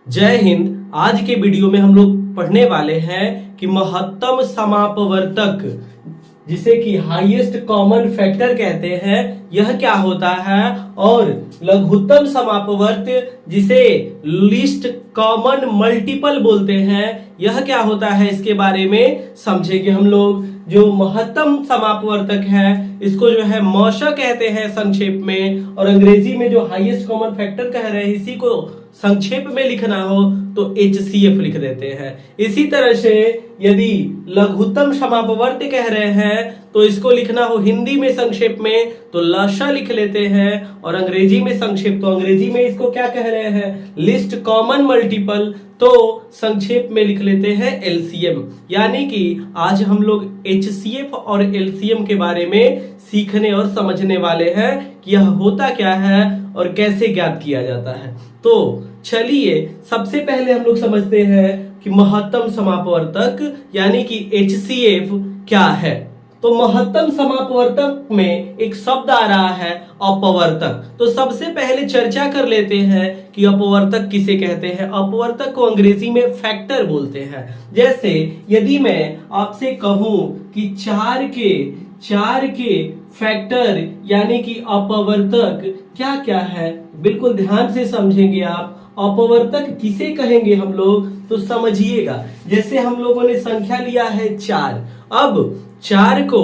जय हिंद। आज के वीडियो में हम लोग पढ़ने वाले हैं कि महत्तम समापवर्तक जिसे कि हाईएस्ट कॉमन फैक्टर कहते हैं, यह क्या होता है, और लघुत्तम समापवर्त जिसे लीस्ट कॉमन मल्टीपल बोलते हैं, यह क्या होता है, इसके बारे में समझेंगे हम लोग। जो महत्तम समापवर्तक है इसको जो है मौशा कहते हैं संक्षेप में, और अंग्रेजी में जो हाईएस्ट कॉमन फैक्टर कह रहे हैं इसी को संक्षेप में लिखना हो तो HCF लिख देते हैं। इसी तरह से यदि लघुत्तम समापवर्त कह रहे हैं तो इसको लिखना हो हिंदी में संक्षेप में तो लशा लिख लेते हैं, और अंग्रेजी में संक्षेप तो अंग्रेजी में इसको क्या कह रहे हैं, लिस्ट कॉमन मल्टीपल, तो संक्षेप में लिख लेते हैं LCM। यानी कि आज हम लोग HCF और LCM के बारे में सीखने और समझने वाले हैं कि यह होता क्या है और कैसे ज्ञात किया जाता है। तो चलिए सबसे पहले हम लोग समझते हैं कि महत्तम समापवर्तक यानी कि HCF क्या है। तो महत्तम समापवर्तक में एक शब्द आ रहा है अपवर्तक। तो सबसे पहले चर्चा कर लेते हैं कि अपवर्तक किसे कहते हैं। अपवर्तक को अंग्रेजी में फैक्टर बोलते हैं। जैसे यदि मैं आपसे कहूं कि चार के फैक्टर यानी कि अपवर्तक क्या क्या है, बिल्कुल ध्यान से समझेंगे आप। अपवर्तक किसे कहेंगे हम लोग तो समझिएगा। जैसे हम लोगों ने संख्या लिया है 4, अब 4 को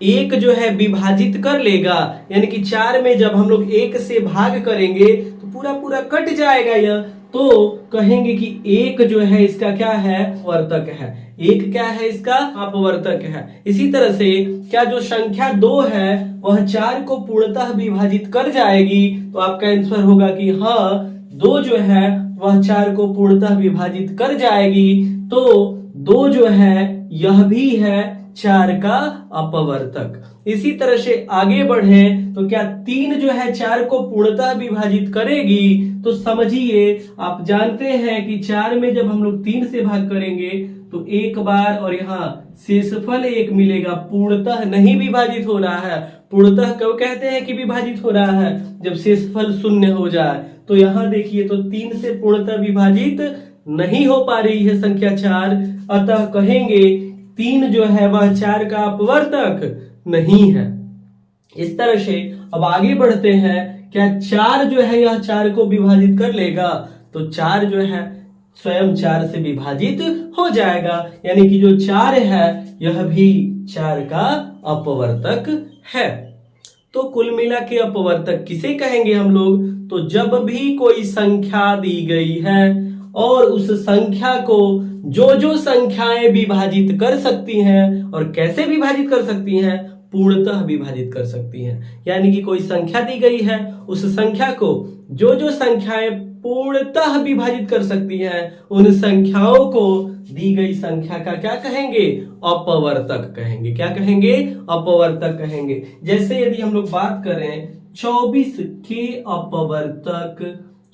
एक जो है विभाजित कर लेगा, यानी कि 4 में जब हम लोग 1 से भाग करेंगे तो पूरा पूरा कट जाएगा यह, तो कहेंगे कि एक जो है इसका क्या है, अपवर्तक है। एक क्या है, इसका अपवर्तक है। इसी तरह से क्या जो संख्या 2 है वह 4 को पूर्णतः विभाजित कर जाएगी, तो आपका आंसर होगा कि हाँ 2 जो है वह 4 को पूर्णतः विभाजित कर जाएगी, तो 2 जो है यह भी है 4 का अपवर्तक। इसी तरह से आगे बढ़े तो क्या 3 जो है 4 को पूर्णतः विभाजित करेगी, तो समझिए आप जानते हैं कि 4 में जब हम लोग 3 से भाग करेंगे तो एक बार और यहाँ शेषफल 1 मिलेगा, पूर्णतः नहीं विभाजित हो रहा है। पूर्णतः कब कहते हैं कि विभाजित हो रहा है, जब शेषफल 0 हो जाए। तो यहाँ देखिए तो 3 से पूर्णतः विभाजित नहीं हो पा रही है संख्या 4, अतः कहेंगे 3 जो है वह 4 का अपवर्तक नहीं है। इस तरह से अब आगे बढ़ते हैं, क्या 4 जो है यह 4 को विभाजित कर लेगा, तो 4 जो है स्वयं 4 से विभाजित हो जाएगा, यानी कि जो 4 है यह भी 4 का अपवर्तक है। तो कुल मिला के अपवर्तक किसे कहेंगे हम लोग, तो जब भी कोई संख्या दी गई है और उस संख्या को जो संख्याएं विभाजित कर सकती हैं, और कैसे विभाजित कर सकती हैं, पूर्णतः विभाजित कर सकती हैं। यानी कि कोई संख्या दी गई है, उस संख्या को जो संख्याएं पूर्णतः विभाजित कर सकती हैं, उन संख्याओं को दी गई संख्या का क्या कहेंगे, अपवर्तक कहेंगे। क्या कहेंगे, अपवर्तक कहेंगे। जैसे यदि हम लोग बात करें 24 के अपवर्तक,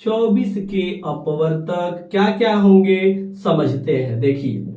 24 के अपवर्तक क्या क्या होंगे समझते हैं। देखिए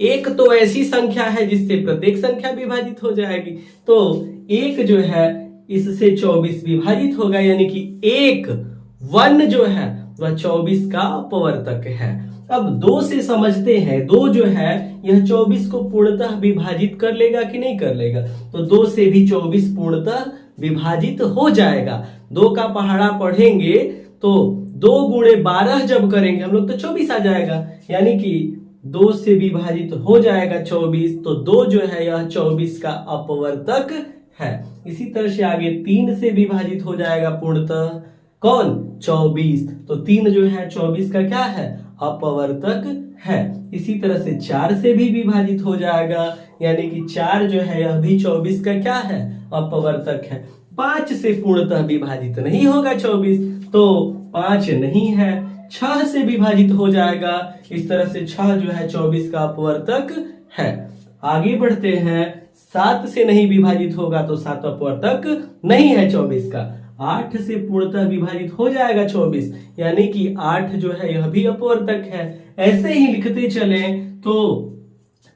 एक तो ऐसी संख्या है जिससे प्रत्येक संख्या विभाजित हो जाएगी, तो एक जो है इससे 24 विभाजित होगा, यानी कि 1 जो है वह 24 का अपवर्तक है। अब 2 से समझते हैं, 2 जो है यह 24 को पूर्णतः विभाजित कर लेगा कि नहीं कर लेगा, तो 2 से भी 24 पूर्णतः विभाजित हो जाएगा। 2 का पहाड़ा पढ़ेंगे तो 2 गुणे 12 जब करेंगे हम लोग तो 24 आ जाएगा, यानी कि 2 से विभाजित हो जाएगा 24, तो 2 जो है यह 24 का अपवर्तक है। इसी तरह से आगे 3 से विभाजित हो जाएगा पूर्णतः, कौन, 24, तो 3 जो है 24 का क्या है, अपवर्तक है। इसी तरह से 4 से भी विभाजित हो जाएगा, यानी कि 4 जो है यह भी 24 का क्या है, अपवर्तक है। 5 से पूर्णतः विभाजित नहीं होगा 24, तो 5 नहीं है। 6 से विभाजित हो जाएगा, इस तरह से 6 जो है 24 का अपवर्तक है। आगे बढ़ते हैं, 7 से नहीं विभाजित होगा तो 7 अपवर्तक नहीं है 24 का। 8 से पूर्णतः विभाजित हो जाएगा 24, यानी कि 8 जो है यह भी अपवर्तक है। ऐसे ही लिखते चले तो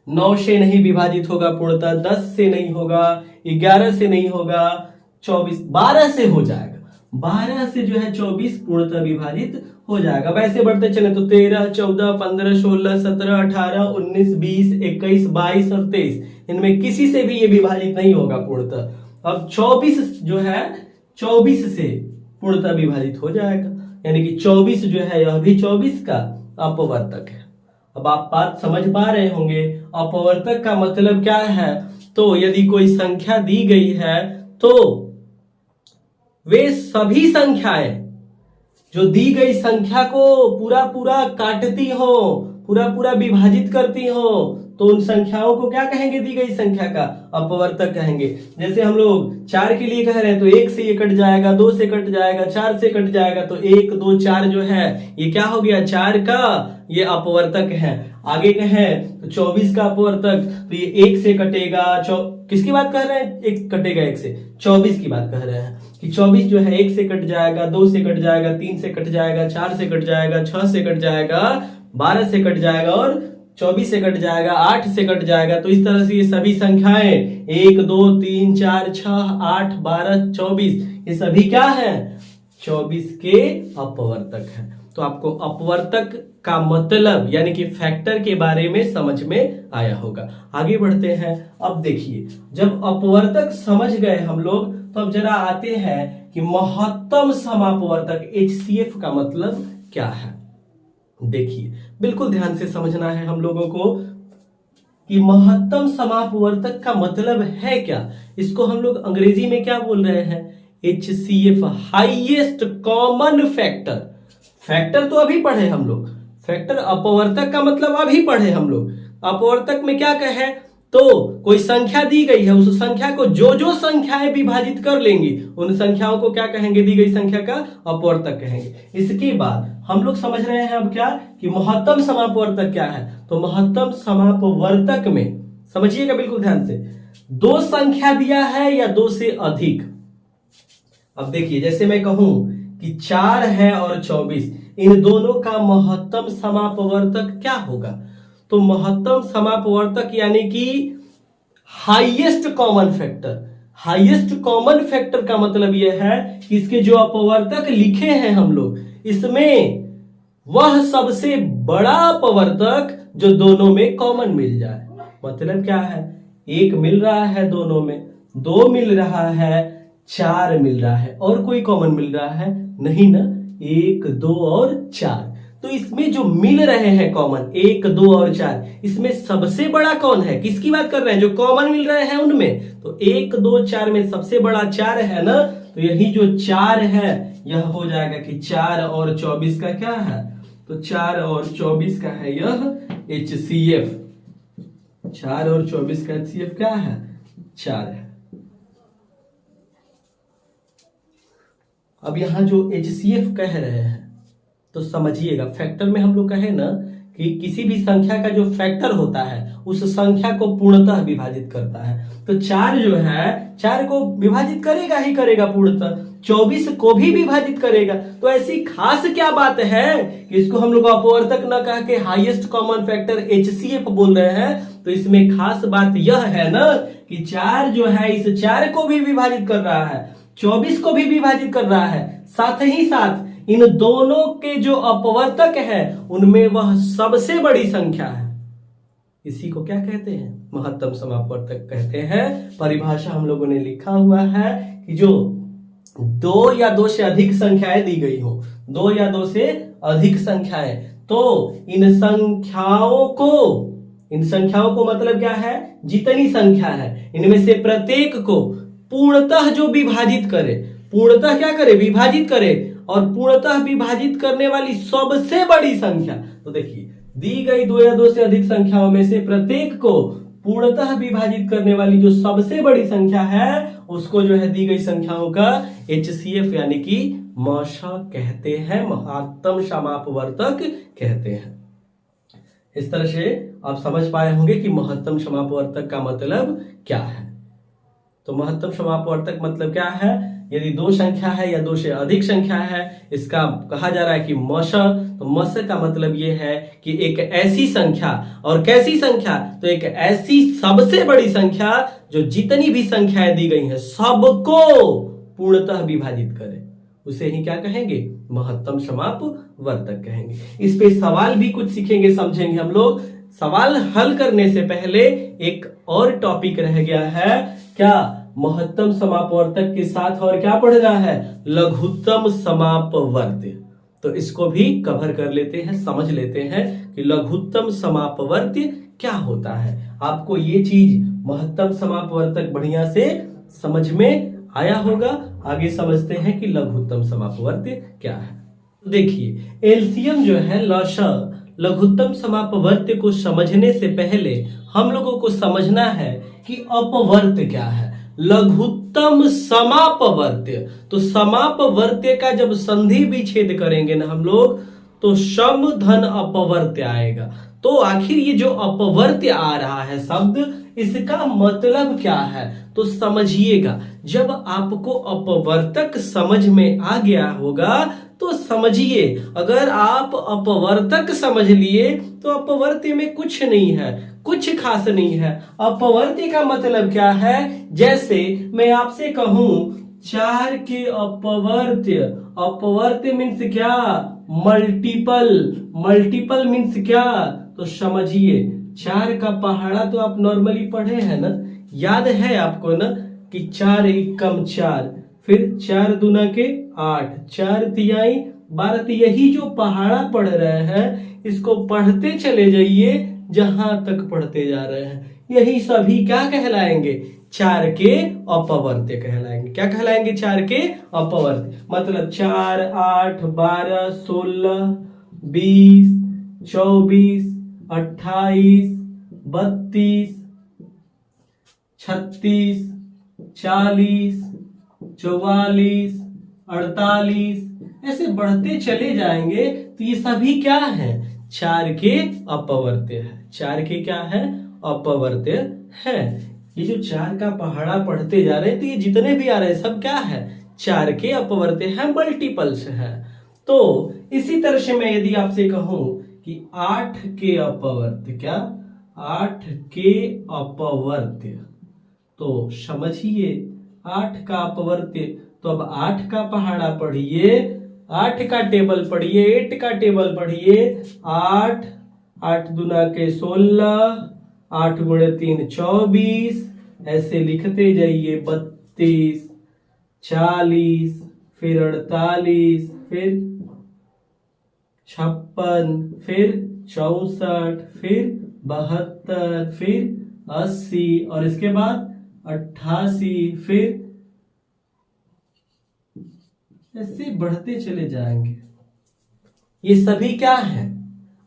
9 से नहीं विभाजित होगा पूर्णतः, 10 से नहीं होगा, 11 से नहीं होगा, 24, 12 से हो जाएगा। 12 से जो है 24 पूर्णतः विभाजित हो जाएगा। वैसे बढ़ते चले तो 13, 14, 15, 16, 17, 18, 19, 20, 21, 22 और 23, इनमें किसी से भी ये विभाजित नहीं होगा पूर्णतः। अब 24 जो है 24 से पूर्णतः विभाजित हो जाएगा, यानी कि 24 जो है यह भी 24 का अपवर्तक है। अब आप बात समझ पा रहे होंगे अपवर्तक का मतलब क्या है। तो यदि कोई संख्या दी गई है तो वे सभी संख्याएं जो दी गई संख्या को पूरा पूरा काटती हो, पूरा पूरा विभाजित करती हो, तो उन संख्याओं को क्या कहेंगे, दी गई संख्या का अपवर्तक कहेंगे। जैसे हम लोग 4 के लिए कह रहे हैं तो 1 से ये कट जाएगा, 2 से कट जाएगा, 4 से कट जाएगा, तो 1, 2, 4 जो है ये क्या हो गया, 4 का ये अपवर्तक है। आगे कहें तो 24 का अपवर्तक, तो ये 1 से कटेगा, किसकी बात कर रहे हैं, 1 कटेगा 1 से, 24 की बात कर रहे हैं कि 24 जो है 1 से कट जाएगा, 2 से कट जाएगा, 3 से कट जाएगा, 4 से कट जाएगा, 6 से कट जाएगा, 12 से कट जाएगा और 24 से कट जाएगा, 8 से कट जाएगा। तो इस तरह से ये सभी संख्याएं 1, 2, 3, 4, 6, 8, 12, 24 ये सभी क्या है, 24 के अपवर्तक है। तो आपको अपवर्तक का मतलब यानी कि फैक्टर के बारे में समझ में आया होगा। आगे बढ़ते हैं। अब देखिए जब अपवर्तक समझ गए हम लोग, तो अब जरा आते हैं कि महत्तम समापवर्तक HCF का मतलब क्या है। देखिए बिल्कुल ध्यान से समझना है हम लोगों को कि महत्तम समापवर्तक का मतलब है क्या। इसको हम लोग अंग्रेजी में क्या बोल रहे हैं, HCF, highest common factor. Factor तो अभी पढ़े हम लोग, फैक्टर अपवर्तक का मतलब अभी पढ़े हम लोग। अपवर्तक में क्या कहे, तो कोई संख्या दी गई है, उस संख्या को जो जो संख्याएं विभाजित कर लेंगी उन संख्याओं को क्या कहेंगे, दी गई संख्या का अपवर्तक कहेंगे। इसके बाद हम लोग समझ रहे हैं अब क्या कि महत्तम समापवर्तक क्या है। तो महत्तम समापवर्तक में समझिएगा बिल्कुल ध्यान से, 2 संख्या दिया है या 2 से अधिक। अब देखिए जैसे मैं कहूं कि 4 है और 24, इन दोनों का महत्तम समापवर्तक क्या होगा। तो महत्तम समापवर्तक यानी कि highest common factor. Highest common factor का मतलब यह है कि इसके जो अपवर्तक लिखे हैं हम लोग, इसमें वह सबसे बड़ा अपवर्तक जो दोनों में कॉमन मिल जाए। मतलब क्या है, 1 मिल रहा है दोनों में, 2 मिल रहा है, 4 मिल रहा है, और कोई कॉमन मिल रहा है नहीं ना, 1, 2 और 4। तो इसमें जो मिल रहे हैं कॉमन 1, 2 और 4, इसमें सबसे बड़ा कौन है, किसकी बात कर रहे हैं, जो कॉमन मिल रहे हैं उनमें। तो 1, 2, 4 में सबसे बड़ा 4 है ना, तो यही जो 4 है यह हो जाएगा कि 4 और 24 का क्या है, तो 4 और 24 का है यह HCF। 4 और 24 का HCF क्या है, 4 है। अब यहां जो HCF कह रहे हैं तो समझिएगा, फैक्टर में हम लोग कहे ना कि किसी भी संख्या का जो फैक्टर होता है उस संख्या को पूर्णतः विभाजित करता है। तो 4 जो है 4 को विभाजित करेगा ही करेगा पूर्णतः, 24 को भी विभाजित करेगा। तो ऐसी खास क्या बात है कि इसको हम लोग अपवर्तक न कह के हाईएस्ट कॉमन फैक्टर HCF बोल रहे हैं। तो इसमें खास बात यह है ना कि 4 जो है इस 4 को भी विभाजित कर रहा है, 24 को भी विभाजित कर रहा है, साथ ही साथ इन दोनों के जो अपवर्तक है उनमें वह सबसे बड़ी संख्या है। इसी को क्या कहते हैं, महत्तम समापवर्तक कहते हैं। परिभाषा हम लोगों ने लिखा हुआ है कि जो 2 या 2 से अधिक संख्याएं दी गई हो, 2 या 2 से अधिक संख्याएं, तो इन संख्याओं को मतलब क्या है, जितनी संख्या है इनमें से प्रत्येक को पूर्णतः जो विभाजित करे, पूर्णतः क्या करे, विभाजित करे, और पूर्णतः विभाजित करने वाली सबसे बड़ी संख्या। तो देखिए दी गई 2 या 2 से अधिक संख्याओं में से प्रत्येक को पूर्णतः विभाजित करने वाली जो सबसे बड़ी संख्या है उसको जो है दी गई संख्याओं का HCF यानी कि MSH कहते हैं, महत्तम समापवर्तक कहते हैं। इस तरह से आप समझ पाए होंगे कि महत्तम समापवर्तक का मतलब क्या है। तो महत्तम समापवर्तक मतलब क्या है, यदि 2 संख्या है या 2 से अधिक संख्या है, इसका कहा जा रहा है कि MSH। तो MSH का मतलब यह है कि एक ऐसी संख्या, और कैसी संख्या, तो एक ऐसी सबसे बड़ी संख्या जो जितनी भी संख्याएं दी गई हैं सबको पूर्णतः विभाजित करे। उसे ही क्या कहेंगे, महत्तम समापवर्तक कहेंगे। इस पे सवाल भी कुछ सीखेंगे, समझेंगे हम लोग। सवाल हल करने से पहले एक और टॉपिक रह गया है, क्या, महत्तम समापवर्तक के साथ और क्या पढ़ना है, लघुत्तम समापवर्त्य। तो इसको भी कवर कर लेते हैं, समझ लेते हैं कि लघुत्तम समापवर्त्य क्या होता है। आपको ये चीज महत्तम समापवर्तक बढ़िया से समझ में आया होगा। आगे समझते हैं कि लघुत्तम समापवर्त्य क्या है। देखिए, एलसीएम जो है, लघुत्तम समापवर्त्य को समझने से पहले हम लोगों को समझना है कि अपवर्त्य क्या है, लघुत्तम समापवर्त्य। तो समापवर्त्य का जब संधि विच्छेद करेंगे ना हम लोग, तो सम धन अपवर्त्य आएगा। तो आखिर ये जो अपवर्त्य आ रहा है शब्द, इसका मतलब क्या है, तो समझिएगा। जब आपको अपवर्तक समझ में आ गया होगा तो समझिए, अगर आप अपवर्तक समझ लिए तो अपवर्त्य में कुछ नहीं है, कुछ खास नहीं है। अपवर्त्य का मतलब क्या है, जैसे मैं आपसे कहूं 4 के अपवर्त्य, अपवर्त्य मीन्स क्या, मल्टीपल, मल्टीपल मीन्स क्या, तो समझिए 4 का पहाड़ा तो आप नॉर्मली पढ़े हैं ना, याद है आपको ना कि 4 एकम 4, फिर 4 दूना के 8, 4 तिहाई 12। तो यही जो पहाड़ा पढ़ रहे हैं, इसको पढ़ते चले जाइए जहां तक पढ़ते जा रहे हैं, यही सभी क्या कहलाएंगे, 4 के अपवर्त्य कहलाएंगे। क्या कहलाएंगे, 4 के अपवर्त्य। मतलब 4, 8, 12, 16, 20, 24, 28, 32, 36, 40, 44, 48, ऐसे बढ़ते चले जाएंगे। तो ये सभी क्या है, 4 के अपवर्त्य है। 4 के क्या है, अपवर्त्य है। ये जो 4 का पहाड़ा पढ़ते जा रहे हैं, तो ये जितने भी आ रहे हैं सब क्या है, 4 के अपवर्त्य है, मल्टीपल्स है। तो इसी तरह से मैं यदि आपसे कहूं कि 8 के अपवर्त्य, क्या, 8 के अपवर्त्य, तो समझिए 8 का अपवर्त्य। तो अब 8 का पहाड़ा पढ़िए, 8 का टेबल पढ़िए, 8 का टेबल पढ़िए। 8, 8 दूना के 16, 8 गुणे 3 24, ऐसे लिखते जाइए। 32, 40, फिर 48, फिर 56, फिर 64, फिर 72, फिर 80, और इसके बाद 88, फिर ऐसे बढ़ते चले जाएंगे। ये सभी क्या है,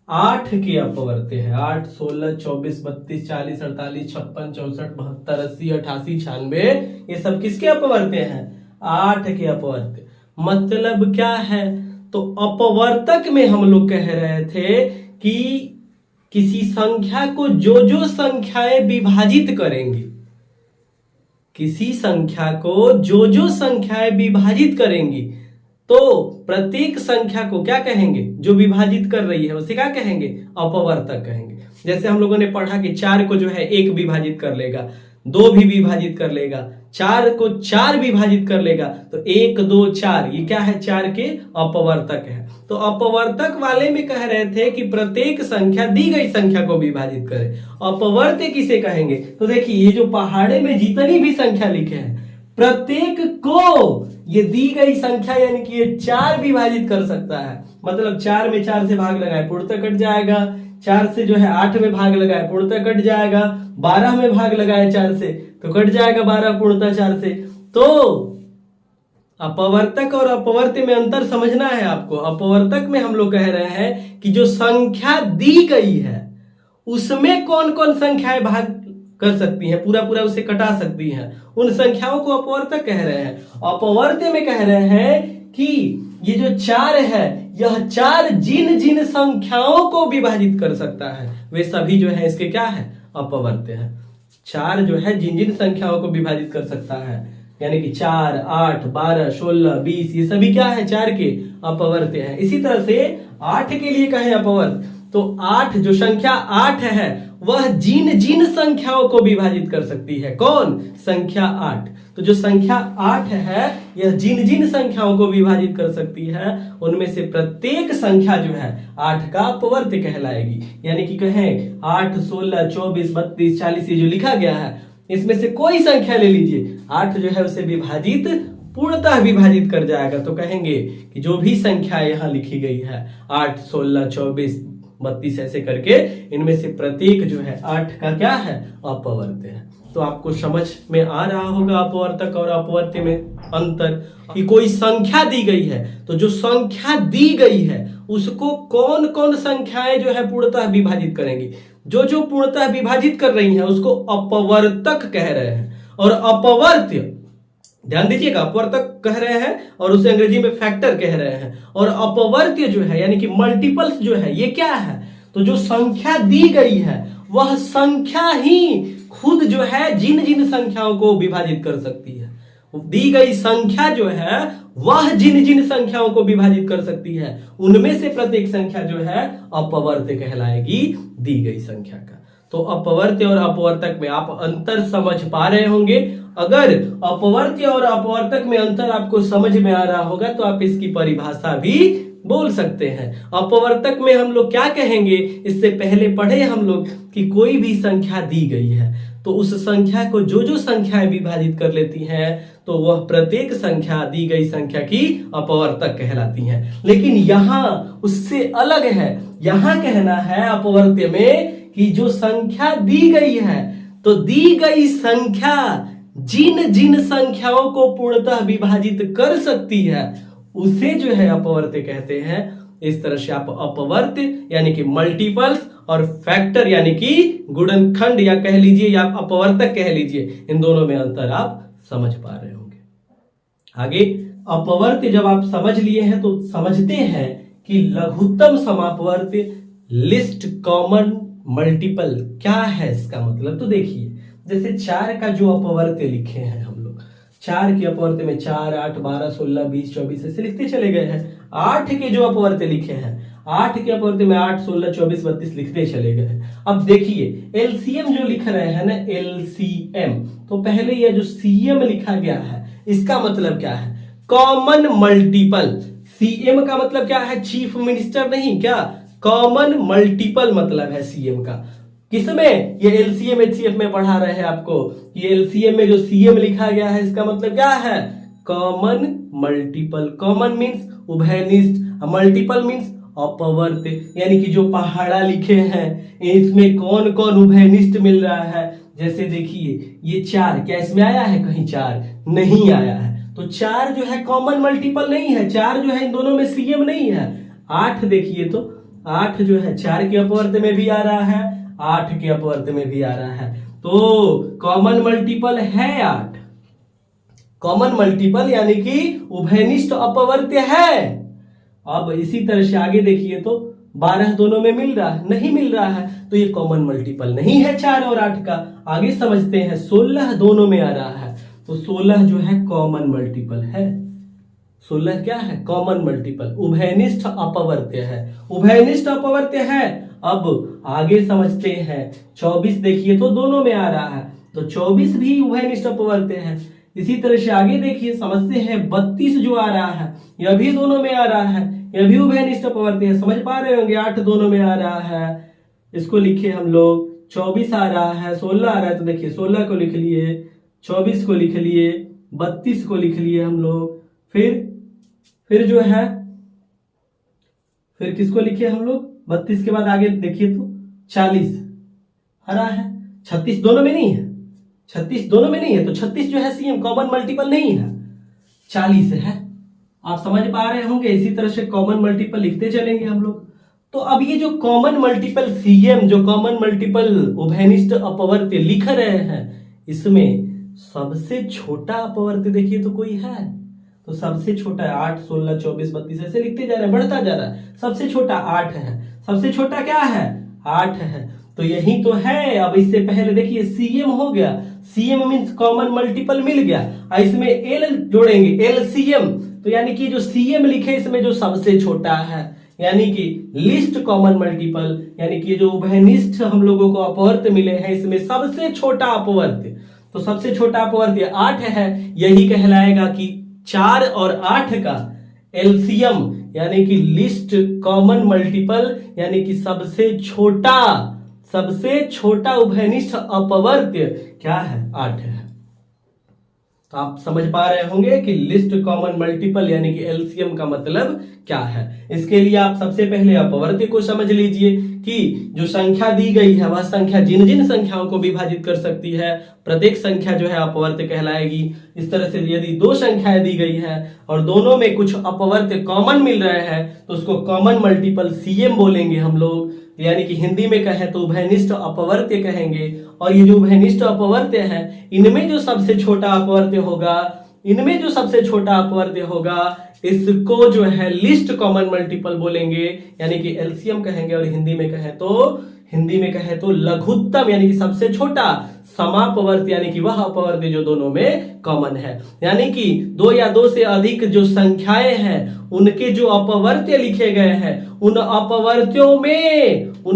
8 के अपवर्त्य है। 8, 16, 24, 32, 40, 48, 56, 64, 72, 80, 88, 96, ये सब किसके अपवर्त्य हैं, 8 के अपवर्त्य। मतलब क्या है, तो अपवर्तक में हम लोग कह रहे थे कि किसी संख्या को जो संख्याएं विभाजित करेंगी, किसी संख्या को जो संख्याएं विभाजित करेंगी, तो प्रत्येक संख्या को क्या कहेंगे, जो विभाजित कर रही है उसे क्या कहेंगे, अपवर्तक कहेंगे। जैसे हम लोगों ने पढ़ा कि 4 को जो है 1 विभाजित कर लेगा, 2 भी विभाजित कर लेगा, 4 को 4 विभाजित कर लेगा, तो 1, 2, 4, ये क्या है, 4 के अपवर्तक है। तो अपवर्तक वाले में कह रहे थे कि प्रत्येक संख्या दी गई संख्या को विभाजित करे। अपवर्त्य किसे कहेंगे, तो देखिए ये जो पहाड़े में जितनी भी संख्या लिखे हैं, प्रत्येक को ये दी गई संख्या यानी कि ये 4 विभाजित कर सकता है। मतलब 4 में 4 से भाग लगाए पूर्णतः कट जाएगा, 4 से जो है 8 में भाग लगाए पूर्णतः कट जाएगा, 12 में भाग लगाए 4 से तो कट जाएगा 12 पूर्णतः 4 से। तो अपवर्तक और अपवर्त्य में अंतर समझना है आपको। अपवर्तक में हम लोग कह रहे हैं कि जो संख्या दी गई है उसमें कौन कौन संख्याएं भाग कर सकती हैं, पूरा पूरा उसे कटा सकती हैं, उन संख्याओं को अपवर्तक कह रहे हैं। अपवर्त्य में कह रहे हैं कि ये जो 4 है, यह 4 जिन जिन संख्याओं को विभाजित कर सकता है वे सभी जो है इसके क्या है, अपवर्त्य है। 4 जो है जिन जिन संख्याओं को विभाजित कर सकता है, यानी कि 4, 8, 12, 16, 20, ये सभी क्या है, 4 के अपवर्त्य है। इसी तरह से 8 के लिए कहें अपवर्त्य, तो 8 जो संख्या 8 है वह जिन जिन संख्याओं को विभाजित कर सकती है, कौन, संख्या 8। तो जो संख्या 8 है यह जिन जिन संख्याओं को विभाजित कर सकती है उनमें से प्रत्येक संख्या जो है 8 का अपवर्त्य कहलाएगी। यानी कि कहें 8, 16, 24, 32, 40 ये जो लिखा गया है इसमें से कोई संख्या ले लीजिए, 8 जो है उसे विभाजित पूर्णतः विभाजित कर जाएगा। तो कहेंगे कि जो भी संख्या यहाँ लिखी गई है 8, 16, 24, 32 ऐसे करके इनमें से प्रत्येक जो है 8 का क्या है अपवर्त्य है। तो आपको समझ में आ रहा होगा अपवर्तक और अपवर्त्य में अंतर कि कोई संख्या दी गई है तो जो संख्या दी गई है उसको कौन कौन संख्याएं जो है पूर्णतः विभाजित करेंगी। जो जो पूर्णतः विभाजित कर रही हैं उसको अपवर्तक कह रहे हैं। और अपवर्त्य ध्यान दीजिएगा, अपवर्तक कह रहे हैं और उसे अंग्रेजी में फैक्टर कह रहे हैं। और अपवर्त्य जो है यानी कि मल्टीपल्स जो है ये क्या है, तो जो संख्या दी गई है वह संख्या ही खुद जो है जिन जिन संख्याओं को विभाजित कर सकती है। दी गई संख्या जो है वह जिन जिन संख्याओं को विभाजित कर सकती है उनमें से प्रत्येक संख्या जो है अपवर्त्य कहलाएगी दी गई संख्या का। तो अपवर्त्य और अपवर्तक में आप अंतर समझ पा रहे होंगे। अगर अपवर्त्य और अपवर्तक में अंतर आपको समझ में आ रहा होगा तो आप इसकी परिभाषा भी बोल सकते हैं। अपवर्तक में हम लोग क्या कहेंगे, इससे पहले पढ़े हम लोग कि कोई भी संख्या दी गई है तो उस संख्या को जो जो संख्याएं विभाजित कर लेती हैं तो वह प्रत्येक संख्या दी गई संख्या की अपवर्तक कहलाती हैं। लेकिन यहाँ उससे अलग है, यहाँ कहना है अपवर्त्य में कि जो संख्या दी गई है तो दी गई संख्या जिन जिन संख्याओं को पूर्णतः विभाजित कर सकती है उसे जो है अपवर्त्य कहते हैं। इस तरह से आप अपवर्त्य यानी कि मल्टीपल्स और फैक्टर यानी कि गुणनखंड या कह लीजिए या अपवर्तक कह लीजिए, इन दोनों में अंतर आप समझ पा रहे होंगे। आगे अपवर्त्य जब आप समझ लिए हैं तो समझते हैं कि लघुत्तम समापवर्त्य लिस्ट कॉमन मल्टीपल क्या है इसका मतलब। तो देखिए जैसे 4 का जो अपवर्त्य लिखे हैं हम लोग, 4 के अपवर्त्य में 4, 8, 12, 16, 20, 24 ऐसे लिखते चले गए हैं। 8 के जो अपवर्त्य लिखे हैं 8 के अपवर्त्य में 8, 16, 24, 32 लिखते चले गए हैं। अब देखिए एलसीएम जो लिख रहे हैं ना एलसीएम, तो पहले ये जो सीएम लिखा गया है इसका मतलब क्या है, कॉमन मल्टीपल। सीएम का मतलब क्या है, चीफ मिनिस्टर नहीं, क्या कॉमन मल्टीपल मतलब है सीएम का। किसमें, ये एलसीएम एचसीएफ में पढ़ा रहे हैं आपको। ये एलसीएम में जो सीएम लिखा गया है इसका मतलब क्या है, कॉमन मल्टीपल। कॉमन मींस उभयनिष्ठ, मल्टीपल मींस अपवर्त्य। यानी कि जो पहाड़ा लिखे हैं इसमें कौन कौन उभयनिष्ठ मिल रहा है। जैसे देखिए ये 4 क्या इसमें आया है, कहीं 4 नहीं आया है, तो 4 जो है कॉमन मल्टीपल नहीं है। 4 जो है इन दोनों में सीएम नहीं है। 8 देखिए तो 8 जो है 4 के अपवर्त्य में भी आ रहा है, 8 के अपवर्त्य में भी आ रहा है, तो कॉमन मल्टीपल है 8। कॉमन मल्टीपल यानी कि उभयनिष्ठ अपवर्त्य है। अब इसी तरह से आगे देखिए तो 12 दोनों में मिल रहा है, नहीं मिल रहा है, तो ये कॉमन मल्टीपल नहीं है 4 और 8 का। आगे समझते हैं 16 दोनों में आ रहा है, तो 16 जो है कॉमन मल्टीपल है। 16 क्या है, कॉमन मल्टीपल, उभयनिष्ठ अपवर्त्य है, उभयनिष्ठ अपवर्त्य है। अब आगे समझते हैं 24 देखिए तो दोनों में आ रहा है, तो 24 भी उभयनिष्ठ अपवर्त्य है। इसी तरह से आगे देखिए समझते हैं 32 जो आ रहा है यह भी दोनों में आ रहा है, यह भी उभयनिष्ठ अपवर्त्य है। समझ पा रहे होंगे, 8 दोनों में आ रहा है, इसको लिखे हम लोग। 24 आ रहा है, 16 आ रहा है, तो देखिए 16 को लिख लिए, 24 को लिख लिए, 32 को लिख लिए हम लोग। फिर जो है फिर किसको लिखे हम लोग, 32 के बाद आगे देखिए तो 40 आ रहा है। 36 दोनों में नहीं है, 36 दोनों में नहीं है, तो 36 जो है सीएम कॉमन मल्टीपल नहीं है, 40 है। आप समझ पा रहे होंगे। इसी तरह से कॉमन मल्टीपल लिखते चलेंगे हम लोग। तो अब ये जो कॉमन मल्टीपल सीएम, जो कॉमन मल्टीपल उभयनिष्ठ अपवर्त्य लिख रहे हैं, इसमें सबसे छोटा अपवर्त्य देखिए तो कोई है, तो सबसे छोटा है 8, 16, 24, 32 ऐसे लिखते जा रहे हैं, बढ़ता जा रहा है। सबसे छोटा 8 है, सबसे छोटा क्या है, 8 है, तो यही तो है। अब इससे पहले देखिए सीएम हो गया, सीएम मींस कॉमन मल्टीपल मिल गया, इसमें एल जोड़ेंगे, एलसीएम, तो यानी कि जो सीएम लिखे इसमें जो सबसे छोटा है, यानी कि लिस्ट कॉमन मल्टीपल, यानी कि जो उभयनिष्ठ हम लोगों को अपवर्त्य मिले हैं इसमें सबसे छोटा अपवर्त्य, तो सबसे छोटा अपवर्त्य 8 है, यही कहलाएगा कि 4 और 8 का एलसीएम यानी कि लिस्ट कॉमन मल्टीपल यानी कि सबसे छोटा उभयनिष्ठ अपवर्त्य क्या है, 8 है। तो आप समझ पा रहे होंगे कि लिस्ट कॉमन मल्टीपल यानी कि एलसीएम का मतलब क्या है। इसके लिए आप सबसे पहले अपवर्त्य को समझ लीजिए कि जो संख्या दी गई है वह संख्या जिन जिन संख्याओं को विभाजित कर सकती है, प्रत्येक संख्या जो है अपवर्त्य कहलाएगी। इस तरह से यदि दो संख्याएं दी गई है और दोनों में कुछ अपवर्त्य कॉमन मिल रहे हैं तो उसको कॉमन मल्टीपल सीएम बोलेंगे हम लोग, यानी कि हिंदी में कहें तो उभयनिष्ठ अपवर्त्य कहेंगे। और ये जो उभयनिष्ठ अपवर्त्य है इनमें जो सबसे छोटा अपवर्त्य होगा इसको जो है लिस्ट कॉमन मल्टीपल बोलेंगे, यानी कि एलसीएम कहेंगे। और हिंदी में कहें तो लघुत्तम यानी कि सबसे छोटा समापवर्त्य यानी कि वह अपवर्त्य जो दोनों में कॉमन है। यानी कि दो या दो से अधिक जो संख्याएं हैं उनके जो अपवर्त्य लिखे गए हैं उन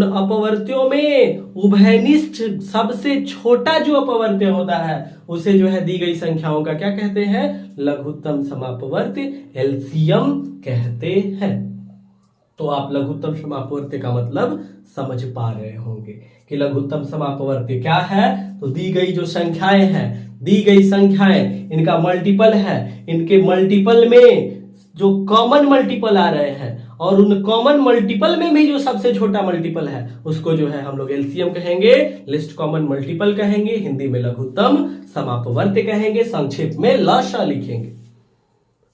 अपवर्त्यों में उभयनिष्ठ सबसे छोटा जो अपवर्त्य होता है उसे जो है दी गई संख्याओं का क्या कहते हैं, लघुत्तम समापवर्त्य एलसीएम कहते हैं। तो आप लघुत्तम समापवर्त्य का मतलब समझ पा रहे होंगे कि लघुत्तम समापवर्त्य क्या है। तो दी गई संख्याएं इनका मल्टीपल है, इनके मल्टीपल में जो कॉमन मल्टीपल आ रहे हैं और उन कॉमन मल्टीपल में भी जो सबसे छोटा मल्टीपल है उसको जो है हम लोग एलसीएम कहेंगे, लिस्ट कॉमन मल्टीपल कहेंगे, हिंदी में लघुत्तम समापवर्त्य कहेंगे, संक्षेप में लश लिखेंगे।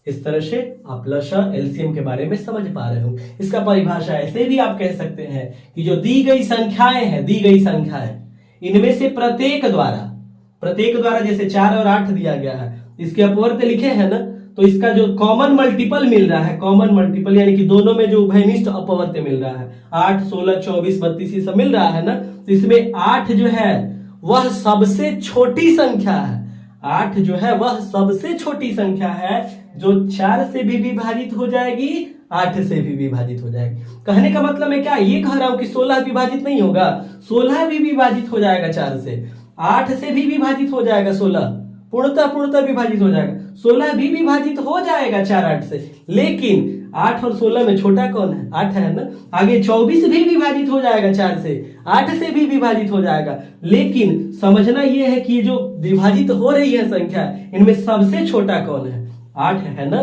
इस तरह से आप लश एलसीएम के बारे में समझ पा रहे हो। इसका परिभाषा ऐसे भी आप कह सकते हैं कि जो दी गई संख्याएं इनमें से प्रत्येक द्वारा जैसे 4 और 8 दिया गया है, इसके अपवर्त्य लिखे हैं ना, तो इसका जो कॉमन मल्टीपल मिल रहा है, कॉमन मल्टीपल यानी कि दोनों में जो उभयनिष्ठ अपवर्त्य मिल रहा है 8, 16, 24, 32 ये सब मिल रहा है ना, तो इसमें 8 जो है वह सबसे छोटी संख्या है। 8 जो है वह सबसे छोटी संख्या है जो 4 से भी विभाजित हो जाएगी, 8 से भी विभाजित हो जाएगी। कहने का मतलब है क्या, ये कह रहा हूं कि 16 विभाजित नहीं होगा, 16 भी विभाजित हो जाएगा 4 से, 8 से भी विभाजित हो जाएगा 16, पूर्णतः विभाजित हो जाएगा, 16 भी विभाजित हो जाएगा 4, 8 से। लेकिन 8 और 16 में छोटा कौन है, 8 है ना। आगे 24 भी विभाजित हो जाएगा 4 से, 8 से भी विभाजित हो जाएगा। लेकिन समझना यह है कि जो विभाजित हो रही है संख्या इनमें सबसे छोटा कौन है, 8 है ना।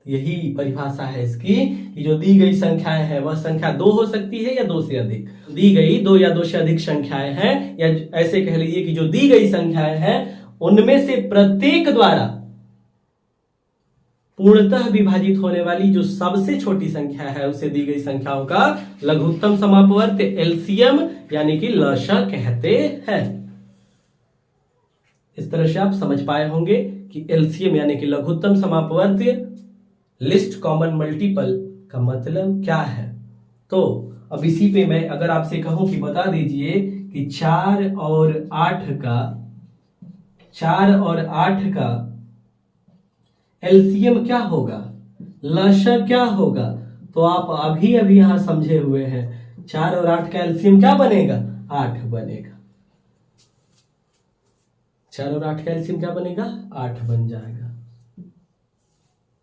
यही परिभाषा है इसकी कि जो दी गई संख्याएं हैं वह संख्या 2 हो सकती है या 2 से अधिक। दी गई 2 या 2 से अधिक संख्याएं हैं, या ऐसे कह लीजिए कि जो दी गई संख्याएं हैं उनमें से प्रत्येक द्वारा पूर्णतः विभाजित होने वाली जो सबसे छोटी संख्या है उसे दी गई संख्याओं का लघुत्तम समापवर्त्य एलसीएम यानी कि लश कहते हैं। इस तरह से आप समझ पाए होंगे कि एलसीएम यानी कि लघुत्तम समापवर्त्य लिस्ट कॉमन मल्टीपल का मतलब क्या है। तो अब इसी पे मैं अगर आपसे कहूं कि बता दीजिए कि 4 और 8 का एलसीएम क्या होगा, लशा क्या होगा, तो आप अभी यहां समझे हुए हैं 4 और 8 का एलसीएम क्या बनेगा, 8 बनेगा। 4 और 8 का एलसीएम क्या बनेगा, 8 बन जाएगा।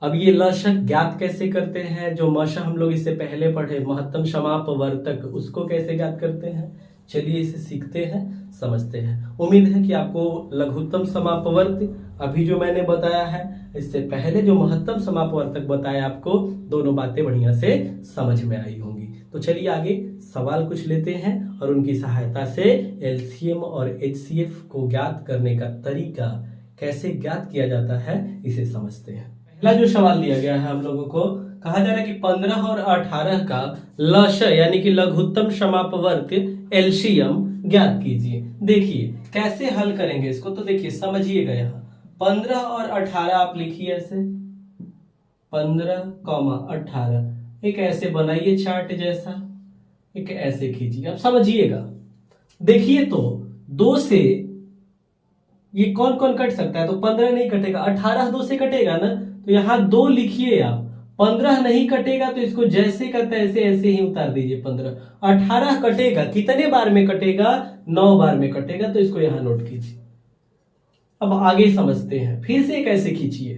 अब ये लशा ज्ञात कैसे करते हैं, जो मशा हम लोग इससे पहले पढ़े महत्तम समापवर्तक, उसको कैसे ज्ञात करते हैं, चलिए इसे सीखते हैं, समझते हैं। उम्मीद है कि आपको लघुत्तम समापवर्त्य अभी जो मैंने बताया है, इससे पहले जो महत्तम समापवर्तक बताया आपको, दोनों बातें बढ़िया से समझ में आई होंगी। तो चलिए आगे सवाल कुछ लेते हैं और उनकी सहायता से एलसीएम और एचसीएफ को ज्ञात करने का तरीका कैसे ज्ञात किया जाता है इसे समझते हैं। पहला जो सवाल दिया गया है हम लोगों को, कहा जा रहा है कि 15 और 18 का लश यानी कि लघुत्तम समापवर्त्य एलसीएम ज्ञात कीजिए। देखिए कैसे हल करेंगे इसको, तो देखिए समझिएगा। यहाँ 15 और 18 आप लिखिए ऐसे, 15, 18 एक ऐसे बनाइए चार्ट जैसा, एक ऐसे खींचिए, अब समझिएगा। देखिए तो 2 से ये कौन कौन कट सकता है, तो 15 नहीं कटेगा, 18 2 से कटेगा ना, तो यहाँ 2 लिखिए आप, 15 नहीं कटेगा तो इसको जैसे का तैसे ऐसे ही उतार दीजिए 15। 18 कटेगा, कितने बार में कटेगा? 9 बार में कटेगा, तो इसको यहां नोट कीजिए। अब आगे समझते हैं, फिर से कैसे खींचिए।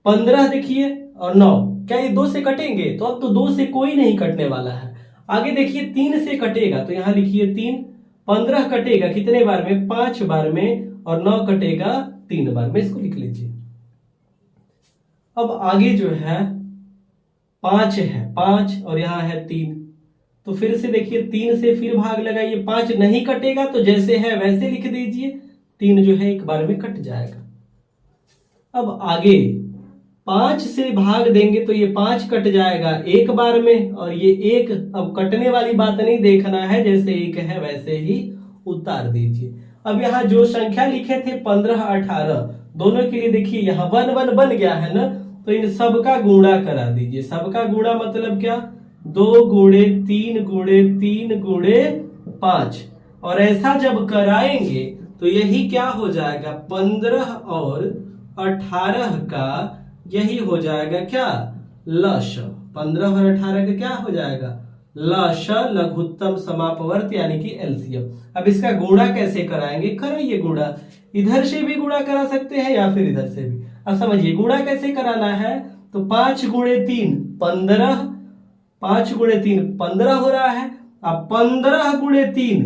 15 देखिए और 9, क्या ये 2 से कटेंगे? तो अब तो 2 से कोई नहीं कटने वाला है। आगे देखिए 3 से कटेगा, तो यहां लिखिए 3। 15 कटेगा कितने बार में? 5 बार में, और 9 कटेगा 3 बार में, इसको लिख लीजिए। अब आगे जो है 5 है, 5 और यहां है 3, तो फिर से देखिए 3 से फिर भाग लगाइए। 5 नहीं कटेगा तो जैसे है वैसे लिख दीजिए, 3 जो है एक बार में कट जाएगा। अब आगे 5 से भाग देंगे तो ये 5 कट जाएगा एक बार में, और ये 1 अब कटने वाली बात नहीं देखना है, जैसे 1 है वैसे ही उतार दीजिए। अब यहाँ जो संख्या लिखे थे 15, 18 दोनों के लिए देखिए यहाँ 1 1 बन गया है ना, तो इन सबका गुणा करा दीजिए। सबका गुणा मतलब क्या? 2 गुणे 3 गुणे 3 गुणे 5, और ऐसा जब कराएंगे तो यही क्या हो जाएगा? 15 और 18 का यही हो जाएगा क्या? लश। 15 और 18 का क्या हो जाएगा? लश, लघुत्तम समापवर्त यानी कि एलसीएम। अब इसका गुणा कैसे कराएंगे? कराइए गुणा। इधर से भी गुणा करा सकते हैं या फिर इधर से भी। अब समझिए गुणा कैसे कराना है। तो 5 गुणे 3 15, 5 गुणे 3 15 हो रहा है। अब 15 गुणे 3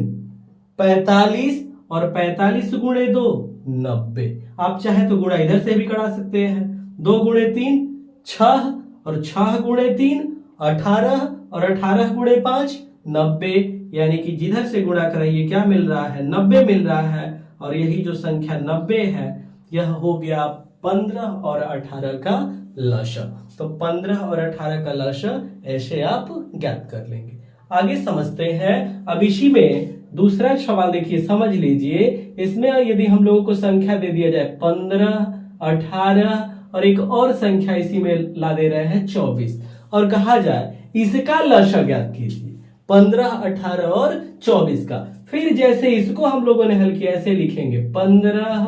45, और 45 गुणे 2 90। आप चाहे तो गुणा इधर से भी करा सकते हैं। 2 गुणे 3 6, और 6 गुणे 3 18, और 18 गुणे 5 90, यानी कि जिधर से गुणा कराइए क्या मिल रहा है? 90 मिल रहा है। और यही जो संख्या 90 है यह हो गया 15 और 18 का लश। तो 15 और 18 का लश ऐसे आप ज्ञात कर लेंगे। आगे समझते हैं। अब इसी में दूसरा सवाल देखिए, समझ लीजिए। इसमें यदि हम लोगों को संख्या दे दिया जाए 15, 18 और एक और संख्या इसी में ला दे रहे हैं 24, और कहा जाए इसका लश ज्ञात कीजिए 15, 18 और 24 का। फिर जैसे इसको हम लोगों ने हल किया ऐसे लिखेंगे 15,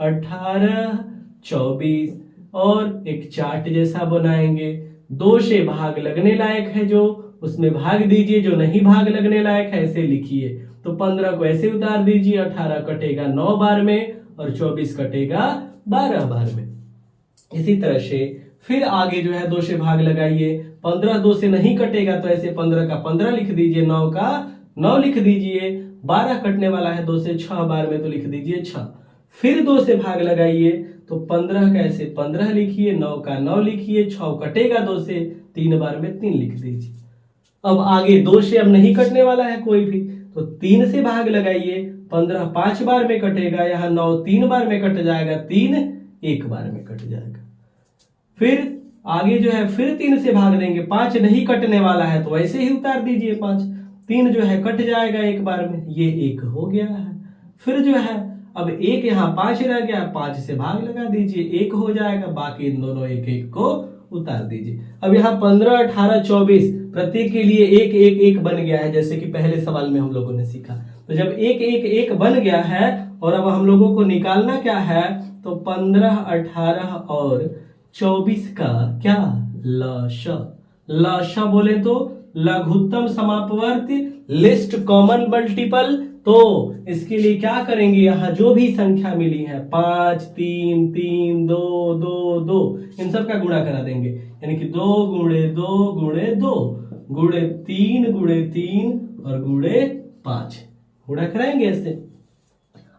18, 24, और एक चार्ट जैसा बनाएंगे। 2 से भाग लगने लायक है जो, उसमें भाग दीजिए, जो नहीं भाग लगने लायक है ऐसे लिखिए। तो 15 को ऐसे उतार दीजिए, 18 कटेगा 9 बार में, और 24 कटेगा 12 बार में। इसी तरह से फिर आगे जो है 2 से भाग लगाइए। 15 2 से नहीं कटेगा तो ऐसे 15 का 15 लिख दीजिए, 9 का 9 लिख दीजिए। 12 कटने वाला है 2 से 6 बार में, तो लिख दीजिए 6। फिर 2 से भाग लगाइए तो 15 का ऐसे 15 लिखिए, 9 का 9 लिखिए, 6 कटेगा 2 से 3 बार में, 3 लिख दीजिए। अब आगे 2 से अब नहीं कटने वाला है कोई भी, तो 3 से भाग लगाइए। 15 5 बार में कटेगा, यहाँ 9 3 बार में कट जाएगा, 3 1 बार में कट जाएगा। फिर आगे जो है फिर 3 से भाग देंगे, 5 नहीं कटने वाला है तो ऐसे ही उतार दीजिए 5। 3 जो है कट जाएगा 1 बार में, ये 1 हो गया है। फिर जो है अब 1 यहाँ 5 रह गया, 5 से भाग लगा दीजिए, 1 हो जाएगा। बाकी इन दोनों 1 1 को उतार दीजिए। अब यहाँ 15 18 24 प्रत्येक के लिए 1 1 1 बन गया है, जैसे कि पहले सवाल में हम लोगों ने सीखा। तो जब 1 1 1 बन गया है, और अब हम लोगों को निकालना क्या है, तो 15 18 और 24 का क्या लश। लश बोले तो लघुत्तम समापवर्ती, लिस्ट कॉमन मल्टीपल। तो इसके लिए क्या करेंगे, यहाँ जो भी संख्या मिली है 5 3 3 2 2 2 इन सब का गुणा करा देंगे, यानी कि 2 गुणे 2 गुणे 2 गुणे 3 गुणे 3 और गुणे 5 गुणा कराएंगे ऐसे।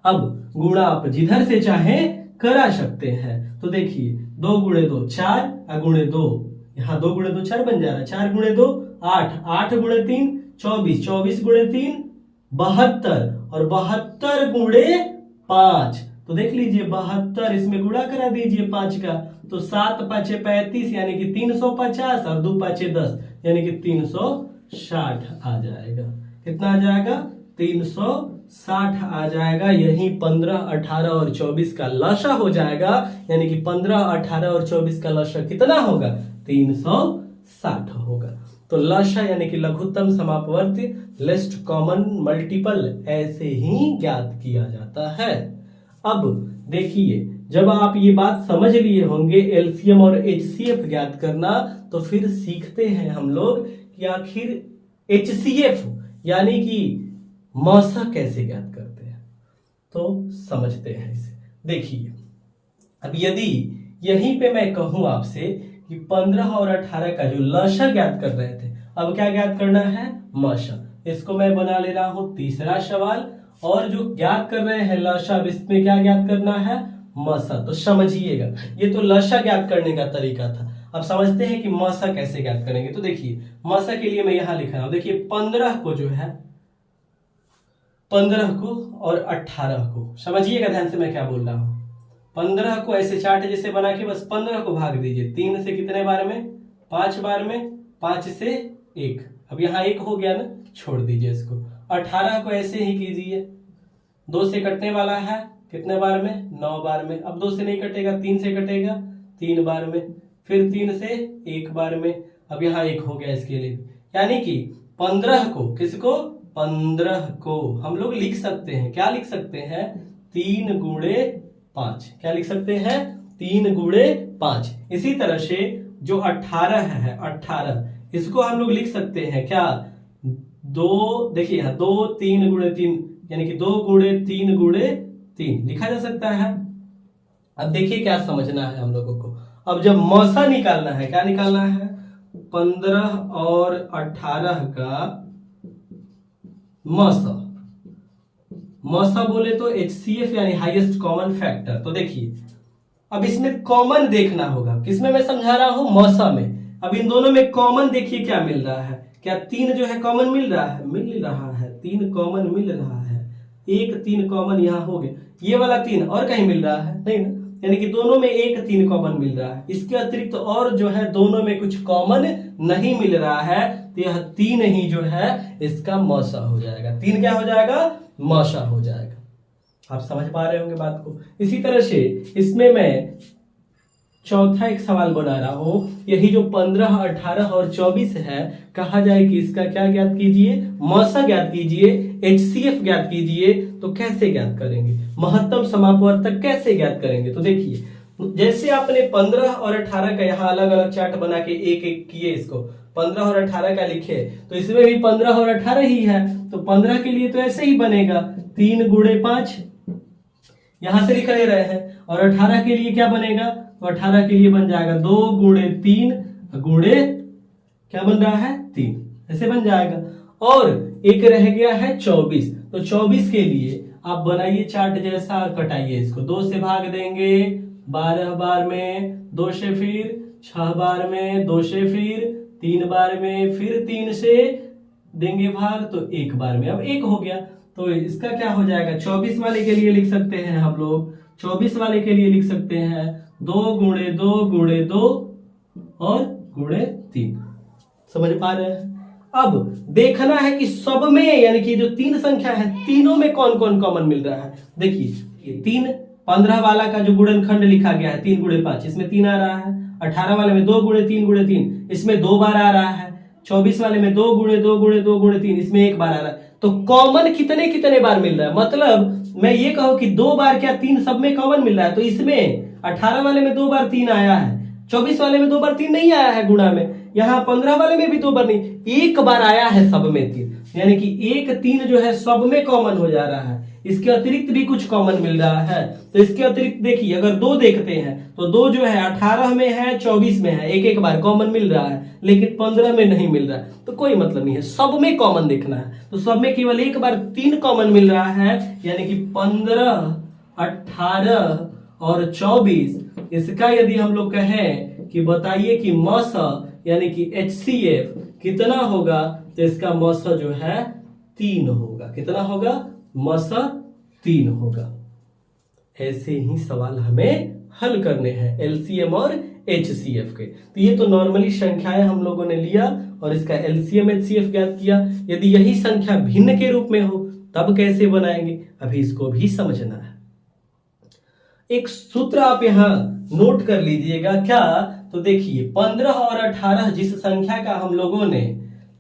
अब गुणा आप जिधर से चाहे करा सकते हैं। तो देखिए 2 गुणे 2 4, गुणे 2 यहाँ 2 गुणे 2 4 बन जा रहा है, 4 गुणे 2 8, 8 गुणे 3 24, 24 गुणे 3 72, और 72 गुणे 5। तो देख लीजिए 72, इसमें गुणा करा दीजिए 5 का, तो 7 5 35 यानी कि 350, और 2 5 10 यानी कि 360 आ जाएगा। कितना आ जाएगा? 360 आ जाएगा। यही 15 18 और 24 का लशा हो जाएगा, यानी कि 15 18 और 24 का लशा कितना होगा? 360 होगा। तो लशा यानी कि लघुत्तम समापवर्ती, लिस्ट कॉमन मल्टीपल ऐसे ही ज्ञात किया जाता है। अब देखिए जब आप ये बात समझ लिए होंगे एलसीएम और एचसीएफ ज्ञात करना, तो फिर सीखते हैं हम लोग कि आखिर एचसीएफ यानी कि मौसा कैसे ज्ञात करते हैं। तो समझते हैं इसे। देखिए, अब यदि यहीं पे मैं कहूं आपसे कि 15 और 18 का जो लसा ज्ञात कर रहे थे, अब क्या ज्ञात करना है? मौसा। इसको मैं बना ले रहा हूं तीसरा सवाल। और जो ज्ञात कर रहे हैं लसा, इसमें क्या ज्ञात करना है? मौसा। तो समझिएगा, ये तो लसा ज्ञात करने का तरीका था। अब समझते हैं कि मौसा कैसे ज्ञात करेंगे। तो देखिए, मौसा के लिए मैं यहां लिख रहा हूं। देखिए 15 को जो है, 15 को और 18 को समझिएगा ध्यान से मैं क्या बोल रहा हूं। 15 को ऐसे चार्ट जैसे बना के बस 15 को भाग दीजिए 3 से, कितने बार में? 5 बार में। 5 से 1, अब यहाँ 1 हो गया ना, छोड़ दीजिए इसको। 18 को ऐसे ही कीजिए, 2 से कटने वाला है, कितने बार में? 9 बार में। अब 2 से नहीं कटेगा, 3 से कटेगा, 3 बार में। फिर 3 से 1 बार में। अब यहाँ 1 हो गया इसके लिए। यानी कि 15 को, किसको? 15 को हम लोग लिख सकते हैं, क्या लिख सकते हैं? 3 गुणे 5। क्या लिख सकते हैं? 3 गुणे 5। इसी तरह से जो 18 है, 18 इसको हम लोग लिख सकते हैं क्या? 2, देखिए यहाँ 2 3 गुणे 3, यानी कि 2 गुणे 3 गुणे 3 लिखा जा सकता है। अब देखिए क्या समझना है हम लोगों को। अब जब मौसा निकालना है, क्या निकालना है? 15 और 18 का मौसा। मौसा बोले तो एचसीएफ यानी हाईएस्ट कॉमन फैक्टर। तो देखिए, अब इसमें कॉमन देखना होगा। किसमें मैं समझा रहा हूं? मौसा में। अब इन दोनों में कॉमन देखिए क्या मिल रहा है। क्या 3 जो है कॉमन मिल रहा है? मिल रहा है, 3 कॉमन मिल रहा है। 1 3 कॉमन यहाँ हो गया। ये वाला 3 और कहीं मिल रहा है? नहीं ना, यानी कि दोनों में 1 3 कॉमन मिल रहा है। इसके अतिरिक्त तो और जो है दोनों में कुछ कॉमन नहीं मिल रहा है, तो यह 3 ही जो है इसका मौसा हो जाएगा। 3 क्या हो जाएगा? मौसा हो जाएगा। आप समझ पा रहे होंगे बात को। इसी तरह से इसमें मैं चौथा एक सवाल बना रहा हूं। यही जो 15 18 और 24 है, कहा जाए कि इसका क्या ज्ञात कीजिए? मौसा ज्ञात कीजिए, एचसीएफ ज्ञात कीजिए। तो कैसे ज्ञात करेंगे? महत्तम समापवर्तक कैसे ज्ञात करेंगे? तो देखिए, जैसे आपने 15 और 18 का यहाँ अलग अलग चार्ट बना के एक एक किए, इसको 15 और 18 का लिखे, तो इसमें भी 15 और 18 ही है। तो 15 के लिए तो ऐसे ही बनेगा 3 गुणे 5, यहां से लिख ले रहे हैं। और 18 के लिए क्या बनेगा? तो 18 के लिए बन जाएगा 2 गुणे 3 गुणे क्या बन रहा है? 3, ऐसे बन जाएगा। और एक रह गया है 24। तो 24 के लिए आप बनाइए चार्ट जैसा, कटाइए इसको। 2 से भाग देंगे 12 बार में, 2 से फिर 6 बार में, 2 से फिर 3 बार में, फिर 3 से देंगे भाग तो 1 बार में। अब 1 हो गया, तो इसका क्या हो जाएगा? 24 वाले के लिए लिख सकते हैं हम लोग, 24 वाले के लिए लिख सकते हैं 2 गुणे 2 गुणे 2 और गुणे 3। समझ पा रहे हैं? अब देखना है कि सब में, यानी कि जो 3 संख्या है, तीनों में कौन कौन कॉमन मिल रहा है। देखिए, ये 3 15 वाला का जो गुणनखंड लिखा गया है 3 गुणे 5, इसमें 3 आ रहा है। 18 वाले में 2 गुणे 3 गुणे 3, इसमें 2 बार आ रहा है। 24 वाले में 2 गुणे 2 गुणे 2 गुणे 3, इसमें 1 बार आ रहा है। तो कॉमन कितने कितने बार मिल रहा है? मतलब मैं ये कहूं कि 2 बार क्या 3 सब में कॉमन मिल रहा है। तो इसमें 18 वाले में 2 बार 3 आया है, 24 वाले में 2 बार 3 नहीं आया है गुणा में, यहाँ 15 वाले में भी 2 बार नहीं, 1 बार आया है सब में 3। यानी कि 1 3 जो है सब में कॉमन हो जा रहा है। इसके अतिरिक्त भी कुछ कॉमन मिल रहा है। तो इसके अतिरिक्त देखिए, अगर 2 देखते हैं तो 2 जो है 18 में है, 24 में है, एक एक बार कॉमन मिल रहा है, लेकिन 15 में नहीं मिल रहा है। तो कोई मतलब नहीं है, सब में कॉमन देखना है। तो सब में केवल एक बार 3 कॉमन मिल रहा है, यानी कि 15 18 और 24। इसका यदि हम लोग कहें कि बताइए कि मौसा यानी कि HCF कितना होगा, तो इसका मौसा जो है 3 होगा। कितना होगा? मौसा 3 होगा। ऐसे ही सवाल हमें हल करने हैं LCM और HCF के। तो ये तो नॉर्मली संख्याएं हम लोगों ने लिया और इसका LCM HCF ज्ञात किया। यदि यही संख्या भिन्न के रूप में हो तब कैसे बनाएंगे, अभी इसको भी समझना है। एक सूत्र आप यहां नोट कर लीजिएगा। क्या? तो देखिए, 15 और 18 जिस संख्या का हम लोगों ने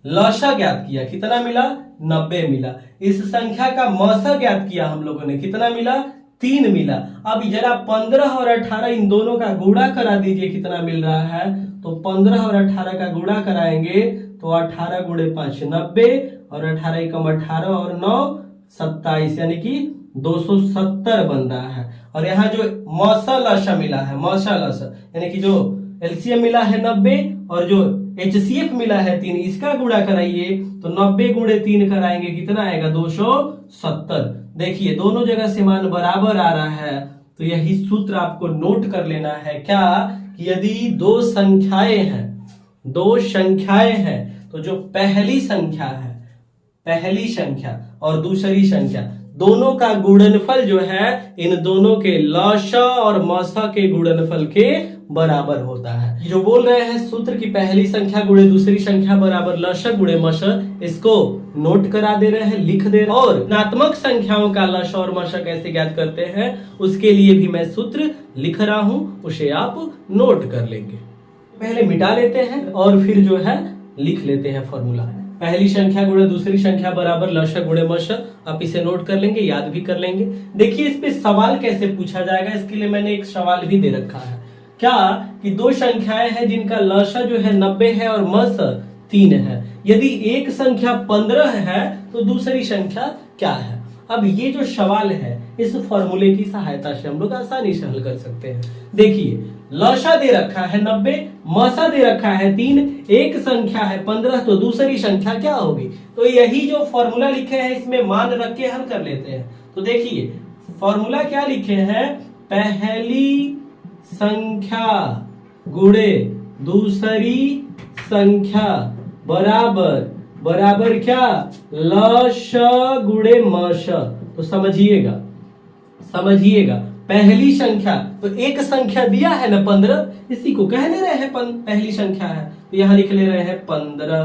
लसा ज्ञात किया, कितना मिला? 90 मिला। इस संख्या का मौसा ज्ञात किया हम लोगों ने, कितना मिला? 3 मिला। अब जरा 15 और 18 इन दोनों का गुणा करा दीजिए, कितना मिल रहा है। तो 15 और 18 का गुणा कराएंगे तो 18 गुणे 5 90 और 18 एकम 18 और 9 27 यानी कि 270 बन रहा है। और यहाँ जो मौसा लसा मिला है, मौसा लसा यानी कि जो एलसीएम मिला है 90 और जो एचसीएफ मिला है 3, इसका गुणा कराइए तो 90 गुणे 3 कराएंगे कितना आएगा 270। देखिए दोनों जगह से मान बराबर आ रहा है, तो यही सूत्र आपको नोट कर लेना है क्या कि यदि दो संख्याएं हैं तो जो पहली संख्या और दूसरी संख्या दोनों का गुणनफल जो है इन दोनों के लसा और मसा के गुणनफल के बराबर होता है। जो बोल रहे हैं सूत्र की पहली संख्या गुणे दूसरी संख्या बराबर लसा गुणे मसा, इसको नोट करा दे रहे हैं, लिख दे रहे हैं। और ऋणात्मक संख्याओं का लसा और मसा कैसे ज्ञात करते हैं उसके लिए भी मैं सूत्र लिख रहा हूं, उसे आप नोट कर लेंगे। पहले मिटा लेते हैं और फिर जो है लिख लेते हैं फॉर्मूला। पहली संख्या गुणे दूसरी संख्या बराबर लसा गुणे मसा, आप इसे नोट कर लेंगे, याद भी कर लेंगे। देखिए इस पे सवाल कैसे पूछा जाएगा, इसके लिए मैंने एक सवाल भी दे रखा है क्या कि दो संख्याएं हैं जिनका लसा जो है 90 है और मस 3 है। यदि एक संख्या 15 है तो दूसरी संख्या क्या है। अब ये जो सवाल है इस फॉर्मूले की सहायता से हम लोग आसानी से हल कर सकते हैं। देखिए लसा दे रखा है 90, मसा दे रखा है 3, एक संख्या है 15, तो दूसरी संख्या क्या होगी। तो यही जो फॉर्मूला लिखे हैं इसमें मान रख के हल कर लेते हैं। तो देखिए फॉर्मूला क्या लिखे हैं, पहली संख्या गुणे दूसरी संख्या बराबर क्या लसा गुणे मसा। तो समझिएगा पहली संख्या तो एक संख्या दिया है ना 15, इसी को कह ले रहे हैं पहली संख्या है, तो यहां लिख ले रहे हैं 15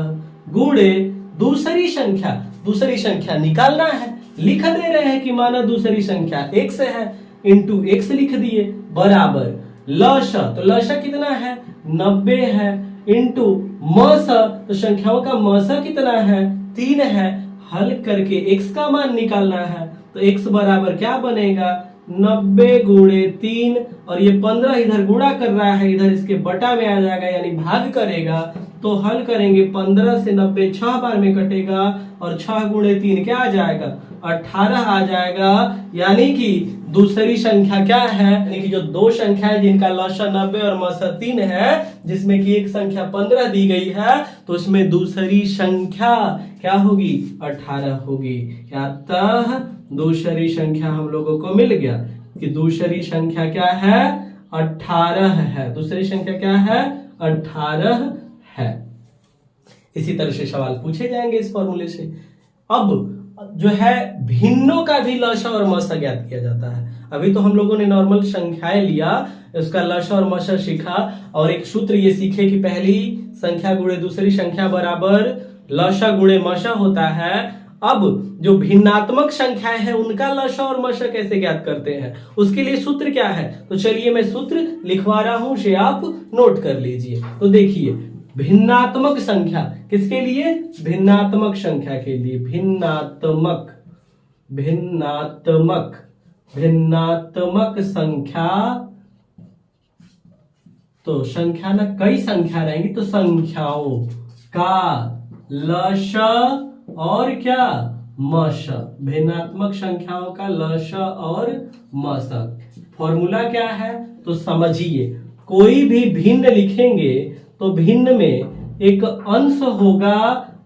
गुणे दूसरी संख्या निकालना है, लिख दे रहे हैं कि माना दूसरी संख्या x है, इंटू x लिख दिए बराबर लसा, तो लसा कितना है 90 है, इंटू मसा तो संख्याओं का मसा कितना है 3 है, हल करके x का मान निकालना है। तो x बराबर क्या बनेगा 90 गुणे 3 और ये 15 इधर गुणा कर रहा है, इधर इसके बटा में आ जाएगा यानी भाग करेगा। तो हल करेंगे 15 से 90 6 बार में कटेगा और 6 गुणे 3 क्या आ जाएगा 18 आ जाएगा। यानी कि दूसरी संख्या क्या है, यानी कि जो दो संख्या है जिनका लसा 90 और मसा 3 है, जिसमें कि एक संख्या 15 दी गई है, तो उसमें दूसरी संख्या क्या होगी 18 होगी। अतः दूसरी संख्या हम लोगों को मिल गया कि दूसरी संख्या क्या है 18 है। दूसरी संख्या क्या है 18 है। इसी तरह से सवाल पूछे जाएंगे इस फॉर्मूले से। अब जो है भिन्नों का भी लसा और मसा ज्ञात किया जाता है। अभी तो हम लोगों ने नॉर्मल संख्याएं लिया, उसका लसा और मसा सीखा और एक सूत्र ये सीखे कि पहली संख्या गुणे दूसरी संख्या बराबर लसा गुणे मसा होता है। अब जो भिन्नात्मक संख्याएं हैं उनका लसा और मसा कैसे ज्ञात करते हैं, उसके लिए सूत्र क्या है, तो चलिए मैं सूत्र लिखवा रहा हूं, उसे आप नोट कर लीजिए। तो देखिए भिन्नात्मक संख्या किसके लिए, भिन्नात्मक संख्या के लिए, भिन्नात्मक संख्या, तो संख्या ना कई संख्या रहेंगी तो संख्याओं का लसा और क्या मसा, भिन्नात्मक संख्याओं का लसा और मसा। फॉर्मूला क्या है तो समझिए, कोई भी भिन्न लिखेंगे तो भिन्न में एक अंश होगा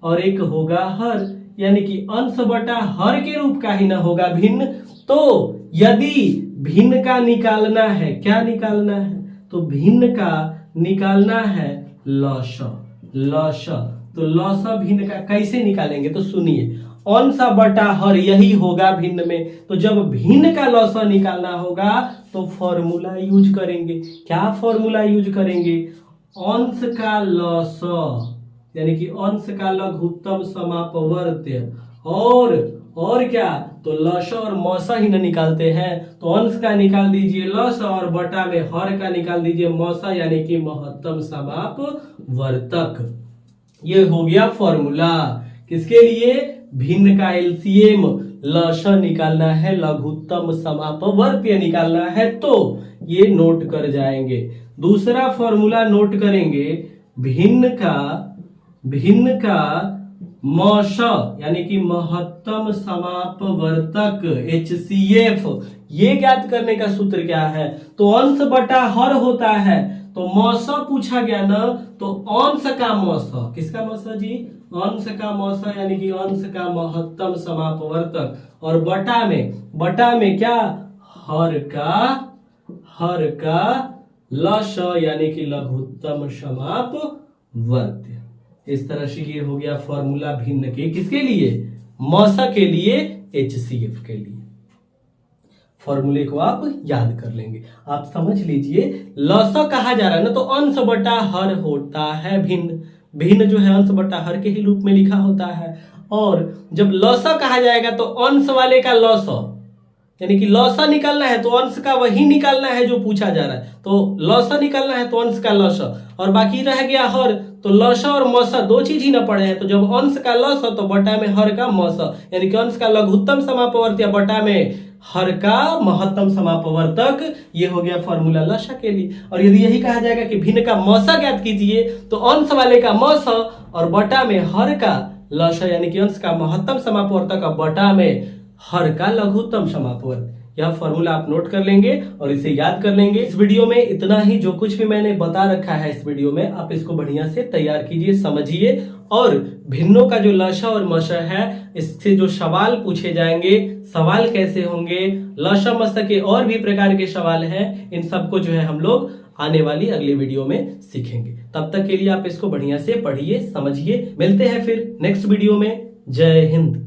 और एक होगा हर, यानी कि अंश बटा हर के रूप का ही ना होगा भिन्न। तो यदि भिन्न का निकालना है, क्या निकालना है, तो भिन्न का निकालना है लसा। तो लसा भिन्न का कैसे निकालेंगे, तो सुनिए, अंश बटा हर यही होगा भिन्न में। तो जब भिन्न का लसा निकालना होगा तो फॉर्मूला यूज करेंगे। क्या फॉर्मूला यूज करेंगे, अंश का लसा यानी कि अंश का लघुत्तम समापवर्त्य और क्या, तो लसा और मसा ही न निकालते हैं, तो अंश का निकाल दीजिए लसा और बटा में हर का निकाल दीजिए मसा, यानी कि महत्तम समापवर्तक। ये हो गया फॉर्मूला किसके लिए, भिन्न का एलसीएम लश निकालना है, लघुत्तम समापवर्त्य निकालना है, तो ये नोट कर जाएंगे। दूसरा फॉर्मूला नोट करेंगे, भिन्न का मश यानी कि महत्तम समापवर्तक HCF, ये ज्ञात करने का सूत्र क्या है? तो अंश बटा हर होता है, तो मस पूछा गया ना, तो अंश का मस, किसका मस जी? अंश का मस यानी कि अंश का महत्तम समापवर्तक, और बटा में क्या? हर का लश यानी कि लघुत्तम समापवर्त्य। इस तरह से ये हो गया फॉर्मूला भिन्न के, किसके लिए? मस के लिए, HCF के लिए। फॉर्मूले को आप याद कर लेंगे। आप समझ लीजिए, लस कहा जा रहा है ना, तो अंश बटा हर होता है भिन्न जो है अंश बटा हर के ही रूप में लिखा होता है। और जब लस कहा जाएगा तो अंश वाले का लस, यानी कि लस निकालना है तो अंश का वही निकालना है जो पूछा जा रहा है। तो लस निकालना है तो अंश का लस, और बाकी रह गया हर, तो लस और मस दो चीज ही ना पड़े हैं, तो जब अंश का लस तो बटा में हर का मस, यानी कि अंश का लघुत्तम समापवर्त्य बटा में हर का महत्तम समापवर्तक। ये हो गया फॉर्मूला लस के लिए। और यदि यही कहा जाएगा कि भिन्न का मस ज्ञात कीजिए, तो अंश वाले का मस और बटा में हर का लस, यानी कि अंश का महत्तम समापवर्तक बटा में हर का लघुत्तम समापवर्तक। यह फॉर्मूला आप नोट कर लेंगे और इसे याद कर लेंगे। इस वीडियो में इतना ही, जो कुछ भी मैंने बता रखा है इस वीडियो में, आप इसको बढ़िया से तैयार कीजिए, समझिए। और भिन्नों का जो लश और मश है, इससे जो सवाल पूछे जाएंगे, सवाल कैसे होंगे, लश मश के और भी प्रकार के सवाल हैं, इन सबको जो है हम लोग आने वाली अगले वीडियो में सीखेंगे। तब तक के लिए आप इसको बढ़िया से पढ़िए, समझिए। मिलते हैं फिर नेक्स्ट वीडियो में। जय हिंद।